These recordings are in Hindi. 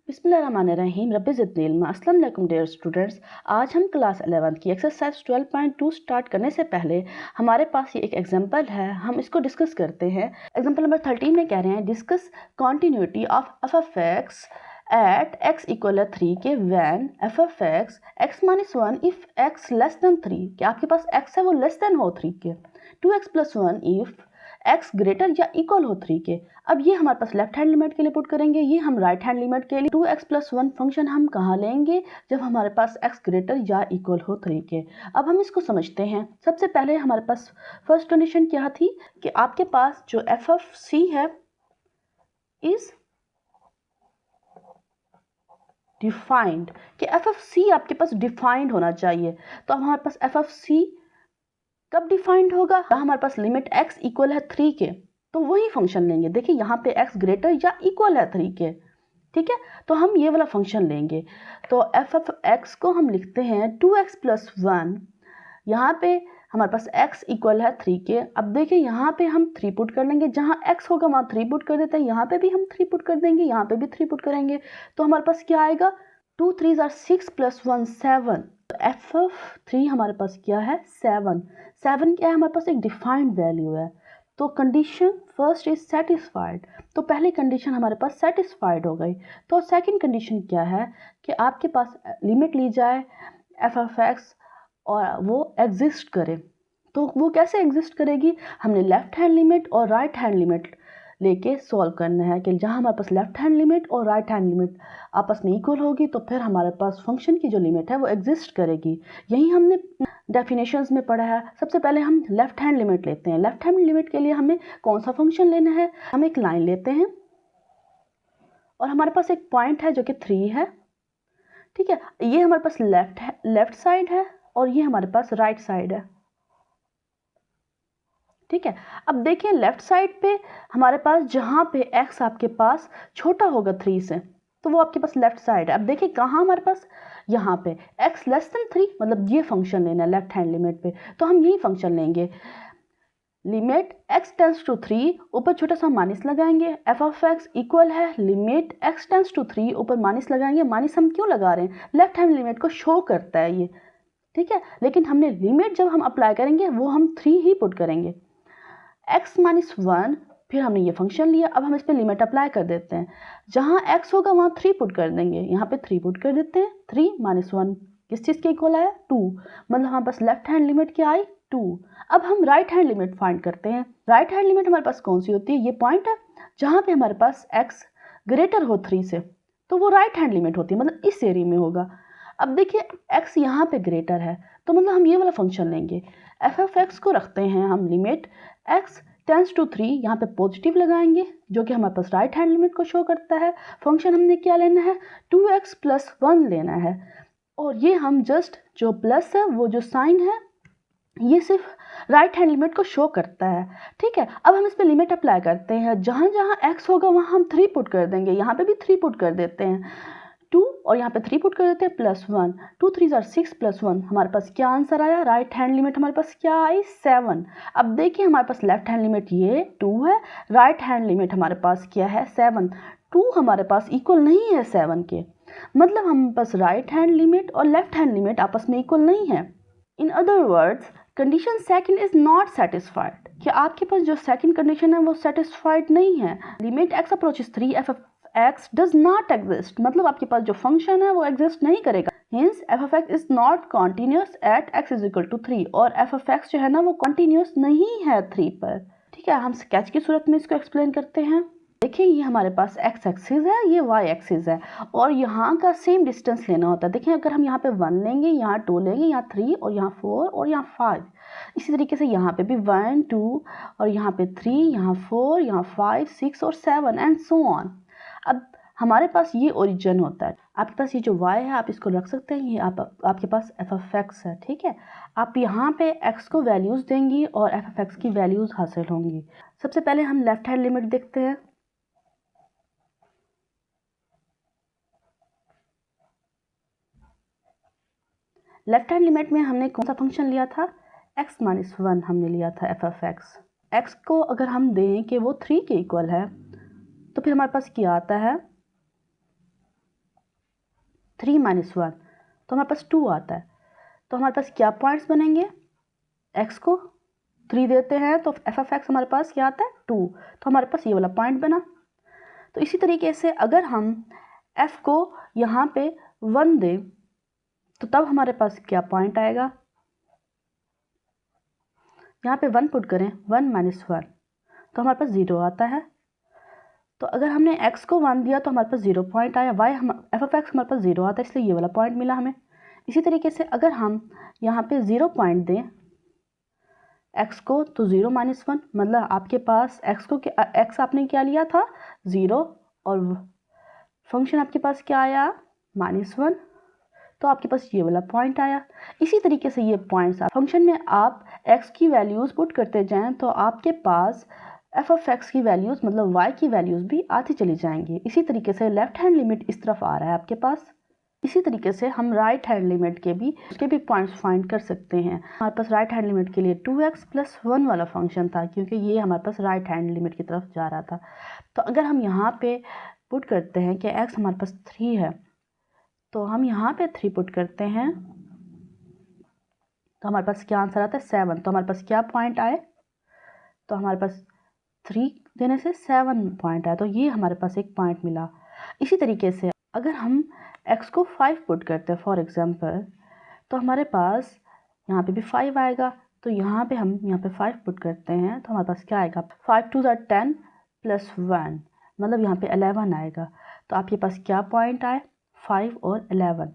बिस्मिल्लाहिर्रहमानिर्रहीम रब्बि ज़िदनी इल्मा। अस्सलाम वालेकुम डियर स्टूडेंट्स। आज हम क्लास 11 की एक्सरसाइज 12.2 स्टार्ट करने से पहले हमारे पास ये एक एग्जांपल है, हम इसको डिस्कस करते हैं। एग्जांपल नंबर 13 में कह रहे हैं discuss continuity of f of x at x equal 3 के when f of x minus 1 if x less than 3 कि आपके पास x है वो लेस देन हो 3 के, 2x plus 1 if x greater या इक्वल हो 3 के। अब ये हमारे पास लेफ्ट हैंड लिमिट के लिए पुट करेंगे, ये हम राइट हैंड लिमिट के लिए 2x प्लस 1 फंक्शन हम कहाँ लेंगे जब हमारे पास x ग्रेटर या इक्वल हो 3 के। अब हम इसको समझते हैं। सबसे पहले हमारे पास फर्स्ट कंडीशन क्या थी कि आपके पास जो एफ ऑफ सी है इज डिफाइंड, कि एफ ऑफ सी आपके पास डिफाइंड होना चाहिए। तो अब हमारे पास एफ ऑफ सी कब डिफाइंड होगा, हमारे पास लिमिट x इक्वल है 3 के, तो वही फंक्शन लेंगे। देखिए यहाँ पे x ग्रेटर या इक्वल है 3 के, ठीक है, तो हम ये वाला फंक्शन लेंगे। तो एफ ऑफ x को हम लिखते हैं 2x प्लस 1, यहाँ पे हमारे पास x इक्वल है 3 के। अब देखिए यहाँ पे हम 3 पुट कर लेंगे, जहाँ x होगा वहाँ 3 पुट कर देते हैं, यहाँ पे भी हम 3 पुट कर देंगे, यहाँ पे भी 3 पुट करेंगे। तो हमारे पास क्या आएगा, 2 3 आर 6 प्लस 1 7। एफ ऑफ 3 हमारे पास क्या है 7 क्या है हमारे पास एक डिफाइंड वैल्यू है। तो कंडीशन फर्स्ट इज सेटिस्फाइड, तो पहली कंडीशन हमारे पास सेटिस्फाइड हो गई। तो सेकंड कंडीशन क्या है कि आपके पास लिमिट ली जाए एफ ऑफ एक्स और वो एग्जिस्ट करे। तो वो कैसे एग्जिस्ट करेगी, हमने लेफ्ट हैंड लिमिट और राइट हैंड लिमिट लेके सॉल्व करना है कि जहाँ हमारे पास लेफ्ट हैंड लिमिट और राइट हैंड लिमिट आपस में इक्वल होगी तो फिर हमारे पास फंक्शन की जो लिमिट है वो एग्जिस्ट करेगी। यही हमने डेफिनेशंस में पढ़ा है। सबसे पहले हम लेफ्ट हैंड लिमिट लेते हैं। लेफ्ट हैंड लिमिट के लिए हमें कौन सा फंक्शन लेना है, हम एक लाइन लेते हैं और हमारे पास एक पॉइंट है जो कि 3 है, ठीक है। ये हमारे पास लेफ्ट साइड है और ये हमारे पास राइट साइड है, ठीक है। अब देखिए लेफ्ट साइड पे हमारे पास जहाँ पे x आपके पास छोटा होगा 3 से, तो वो आपके पास लेफ्ट साइड है। अब देखिए कहाँ हमारे पास, यहाँ पे x लेस देन 3, मतलब ये फंक्शन लेना है लेफ्ट हैंड लिमिट पे, तो हम यही फंक्शन लेंगे। लिमिट x टेंस टू 3, ऊपर छोटा सा माइनस लगाएंगे, एफ ऑफ x इक्वल है लिमिट x टेंस टू 3, ऊपर माइनस लगाएंगे। माइनस हम क्यों लगा रहे हैं, लेफ्ट हैंड लिमिट को शो करता है ये, ठीक है। लेकिन हमने लिमिट जब हम अप्लाई करेंगे वो हम 3 ही पुट करेंगे, x माइनस 1, फिर हमने ये फंक्शन लिया। अब हम इस पर लिमिट अप्लाई कर देते हैं, जहाँ x होगा वहाँ 3 पुट कर देंगे, यहाँ पे 3 पुट कर देते हैं। 3 माइनस 1 किस चीज़ के इक्वल आया, 2, मतलब हमारे पास लेफ्ट हैंड लिमिट क्या आई 2। अब हम राइट हैंड लिमिट फाइंड करते हैं। राइट हैंड लिमिट हमारे पास कौन सी होती है, ये पॉइंट है जहाँ पे हमारे पास x ग्रेटर हो 3 से, तो वो राइट हैंड लिमिट होती है, मतलब इस एरिया में होगा। अब देखिए x यहाँ पे ग्रेटर है, तो मतलब हम ये वाला फंक्शन लेंगे। एफ ऑफ एक्स को रखते हैं हम लिमिट x टेंस टू 3, यहाँ पे पॉजिटिव लगाएंगे जो कि हमारे पास राइट हैंड लिमिट को शो करता है। फंक्शन हमने क्या लेना है, 2x प्लस 1 लेना है, और ये हम जस्ट जो प्लस है वो जो साइन है ये सिर्फ राइट हैंड लिमिट को शो करता है, ठीक है। अब हम इस पर लिमिट अप्लाई करते हैं, जहाँ जहाँ x होगा वहाँ हम 3 पुट कर देंगे, यहाँ पे भी 3 पुट कर देते हैं, 2 और यहाँ पे 3 पुट कर देते हैं प्लस 1, 2 3 आर 6 प्लस 1, हमारे पास क्या आंसर आया, राइट हैंड लिमिट हमारे पास क्या आई 7। अब देखिए हमारे पास लेफ्ट हैंड लिमिट ये 2 है, राइट हैंड लिमिट हमारे पास क्या है 7। 2 हमारे पास इक्वल नहीं है 7 के, मतलब हम पास राइट हैंड लिमिट और लेफ्ट हैंड लिमिट आपस में इक्वल नहीं है। In other words condition second is not satisfied, कि आपके पास जो सेकंड कंडीशन है वो सेटिस्फाइड नहीं है। Limit x approaches 3 F of x does not exist, मतलब आपके पास जो फंक्शन है वो एग्जिस्ट नहीं करेगा। Hence f of x is not continuous at x is equal to 3, और एफ ऑफ x जो है ना वो कॉन्टिन्यूस नहीं है 3 पर, ठीक है। हम स्केच की सूरत में इसको एक्सप्लेन करते हैं। देखिए ये हमारे पास x एक्सिस है, ये y एक्सिस है, और यहाँ का सेम डिस्टेंस लेना होता है। देखिए अगर हम यहाँ पे 1 लेंगे, यहाँ 2 लेंगे, यहाँ 3 और यहाँ 4 और यहाँ 5, इसी तरीके से यहाँ पे भी 1 2 और यहाँ पे 3, यहाँ 4, यहाँ 5 6 और 7 एंड सो ऑन। अब हमारे पास ये ओरिजिन होता है, आपके पास ये जो y है आप इसको रख सकते हैं, ये आपके पास एफ ऑफ एक्स है, ठीक है। आप यहाँ पे x को वैल्यूज़ देंगी और एफ ऑफ एक्स की वैल्यूज़ हासिल होंगी। सबसे पहले हम लेफ्ट हैंड लिमिट देखते हैं। लेफ्ट हैंड लिमिट में हमने कौन सा फंक्शन लिया था, x माइनस 1 हमने लिया था एफ ऑफ एक्स। x को अगर हम दें कि वो 3 के इक्वल है, तो फिर हमारे पास क्या आता है 3 - 1 तो हमारे पास 2 आता है। तो हमारे पास क्या पॉइंट्स बनेंगे, x को 3 देते हैं तो f(x) हमारे पास क्या आता है 2, तो हमारे पास ये वाला पॉइंट बना। तो इसी तरीके से अगर हम f को यहाँ पे 1 दें तो तब हमारे पास क्या पॉइंट आएगा, यहाँ पे 1 पुट करें, 1 - 1 तो हमारे पास 0 आता है। तो अगर हमने x को 1 दिया तो हमारे पास 0 पॉइंट आया, f(x) हमारे पास 0 आता है, इसलिए ये वाला पॉइंट मिला हमें। इसी तरीके से अगर हम यहाँ पे 0 पॉइंट दें x को तो 0 - 1 मतलब आपके पास x आपने क्या लिया था 0 और फंक्शन आपके पास क्या आया -1, तो आपके पास ये वाला पॉइंट आया। इसी तरीके से ये पॉइंट्स फंक्शन में आप x की वैल्यूज़ पुट करते जाएं तो आपके पास f(x) की वैल्यूज़ मतलब y की वैल्यूज़ भी आती चली जाएंगी। इसी तरीके से लेफ्ट हैंड लिमिट इस तरफ आ रहा है आपके पास। इसी तरीके से हम राइट हैंड लिमिट के भी पॉइंट्स फाइंड कर सकते हैं। हमारे पास राइट हैंड लिमिट के लिए 2x + 1 वाला फंक्शन था, क्योंकि ये हमारे पास राइट हैंड लिमिट की तरफ जा रहा था। तो अगर हम यहाँ पे पुट करते हैं कि x हमारे पास 3 है, तो हम यहाँ पे 3 पुट करते हैं तो हमारे पास क्या आंसर आता है 7। तो हमारे पास क्या पॉइंट आए, तो हमारे पास 3 देने से 7 पॉइंट आया, तो ये हमारे पास एक पॉइंट मिला। इसी तरीके से अगर हम x को 5 पुट करते हैं फॉर एग्जांपल, तो हमारे पास यहाँ पे भी 5 आएगा। तो यहाँ पे हम यहाँ पे 5 पुट करते हैं तो हमारे पास क्या आएगा 5 × 2 = 10 + 1 मतलब यहाँ पे 11 आएगा। तो आपके पास क्या पॉइंट आए 5 और 11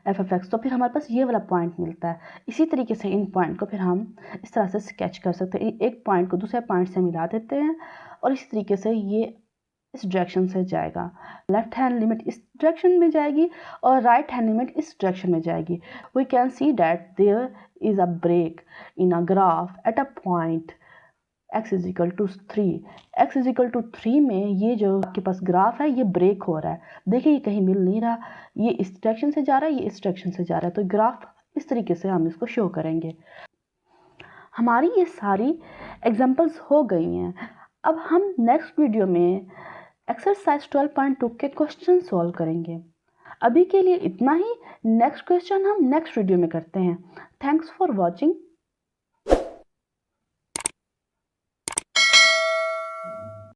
f(x), तो फिर हमारे पास ये वाला पॉइंट मिलता है। इसी तरीके से इन पॉइंट को फिर हम इस तरह से स्केच कर सकते हैं, एक पॉइंट को दूसरे पॉइंट से मिला देते हैं और इसी तरीके से ये इस डायरेक्शन से जाएगा। लेफ्ट हैंड लिमिट इस डायरेक्शन में जाएगी और राइट हैंड लिमिट इस डायरेक्शन में जाएगी। We can see that there is a break in a graph at a point x = 3। x = 3 में ये जो आपके पास ग्राफ है ये ब्रेक हो रहा है। देखिए ये कहीं मिल नहीं रहा, ये इस डायरेक्शन से जा रहा है, ये इस डायरेक्शन से जा रहा है। तो ग्राफ इस तरीके से हम इसको शो करेंगे। हमारी ये सारी एग्जांपल्स हो गई हैं। अब हम नेक्स्ट वीडियो में एक्सरसाइज 12.2 के क्वेश्चन सॉल्व करेंगे। अभी के लिए इतना ही। नेक्स्ट क्वेश्चन हम नेक्स्ट वीडियो में करते हैं। Thanks for watching.